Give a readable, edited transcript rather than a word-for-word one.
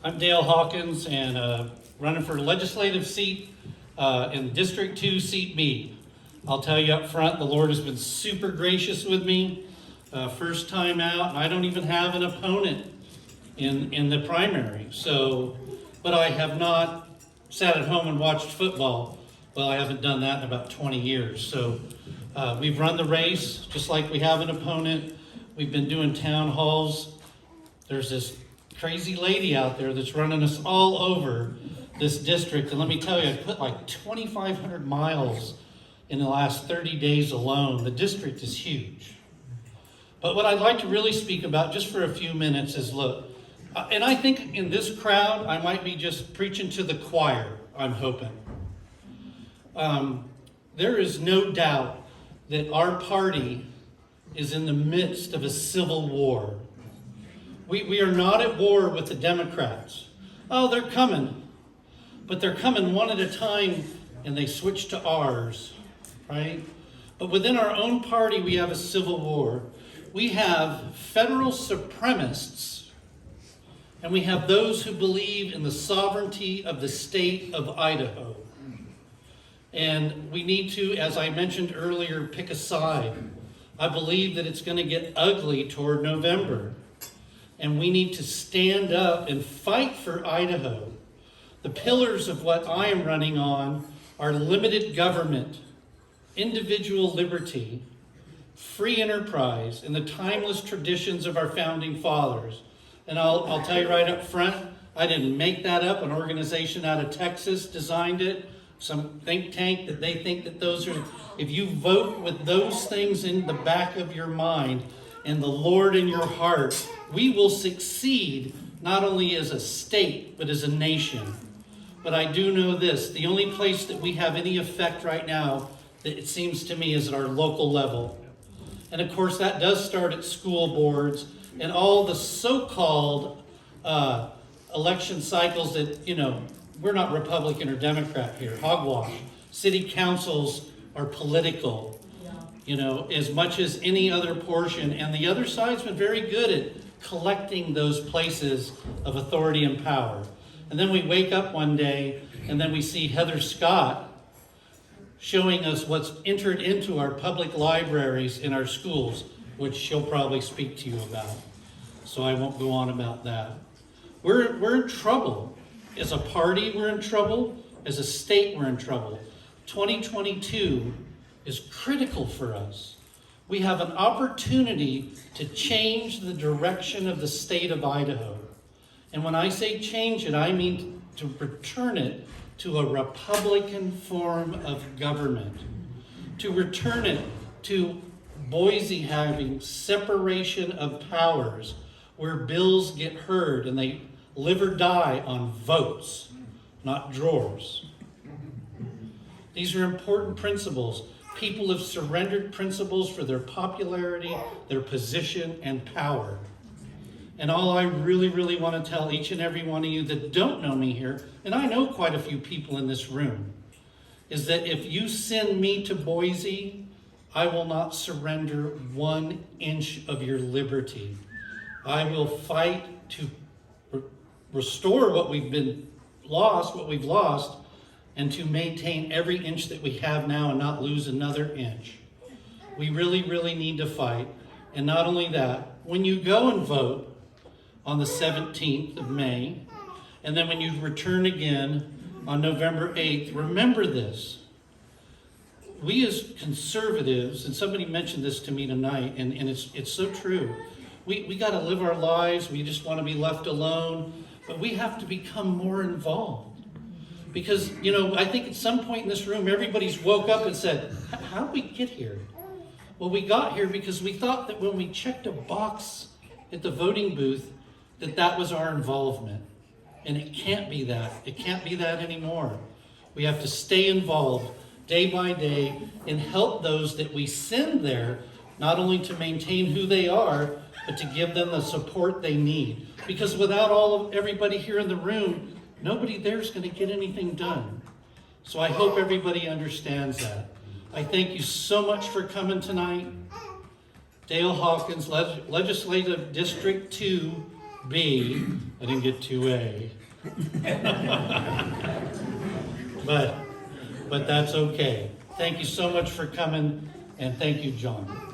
I'm Dale Hawkins and running for legislative seat in District 2, Seat B. I'll tell you up front, the Lord has been super gracious with me. First time out, and I don't even have an opponent in the primary. But I have not sat at home and watched football. Well, I haven't done that in about 20 years. So we've run the race just like we have an opponent. We've been doing town halls. There's this crazy lady out there that's running us all over this district. And let me tell you, I put like 2,500 miles in the last 30 days alone. The district is huge. But what I'd like to really speak about just for a few minutes is look, and I think in this crowd, I might be just preaching to the choir, I'm hoping. There is no doubt that our party is in the midst of a civil war. We are not at war with the Democrats. Oh, they're coming. But they're coming one at a time and they switch to ours, right? But within our own party, we have a civil war. We have federal supremacists and we have those who believe in the sovereignty of the state of Idaho. And we need to, as I mentioned earlier, pick a side. I believe that it's going to get ugly toward November. And we need to stand up and fight for Idaho. The pillars of what I am running on are limited government, individual liberty, free enterprise, and the timeless traditions of our founding fathers. And I'll tell you right up front, I didn't make that up. An organization out of Texas designed it. Some think tank that they think that those are, if you vote with those things in the back of your mind and the Lord in your heart, we will succeed not only as a state, but as a nation. But I do know this, the only place that we have any effect right now, that it seems to me, is at our local level. And of course, that does start at school boards and all the so-called election cycles that, you know, we're not Republican or Democrat here, hogwash. City councils are political, you know, as much as any other portion. And the other side's been very good at collecting those places of authority and power. And then we wake up one day and then we see Heather Scott showing us what's entered into our public libraries in our schools, which she'll probably speak to you about. So I won't go on about that. We're in trouble. As a party, we're in trouble. As a state, we're in trouble. 2022 is critical for us. We have an opportunity to change the direction of the state of Idaho. And when I say change it, I mean to return it to a Republican form of government. To return it to Boise having separation of powers, where bills get heard and they live or die on votes, not drawers. These are important principles. People have surrendered principles for their popularity, their position, and power. And all I really, really want to tell each and every one of you that don't know me here, and I know quite a few people in this room, is that if you send me to Boise, I will not surrender 1 inch of your liberty. I will fight to restore what we've lost, and to maintain every inch that we have now and not lose another inch. We really, really need to fight. And not only that, when you go and vote on the 17th of May, and then when you return again on November 8th, remember this. We as conservatives, and somebody mentioned this to me tonight, and it's so true. We got to live our lives. We just want to be left alone. But we have to become more involved. Because, you know, I think at some point in this room, everybody's woke up and said, how did we get here? Well, we got here because we thought that when we checked a box at the voting booth, that was our involvement. And it can't be that. It can't be that anymore. We have to stay involved day by day and help those that we send there, not only to maintain who they are, but to give them the support they need. Because without everybody here in the room, nobody there is going to get anything done. So I hope everybody understands that. I thank you so much for coming tonight. Dale Hawkins, Legislative District 2, B. I didn't get 2A. But that's okay. Thank you so much for coming, and thank you, John.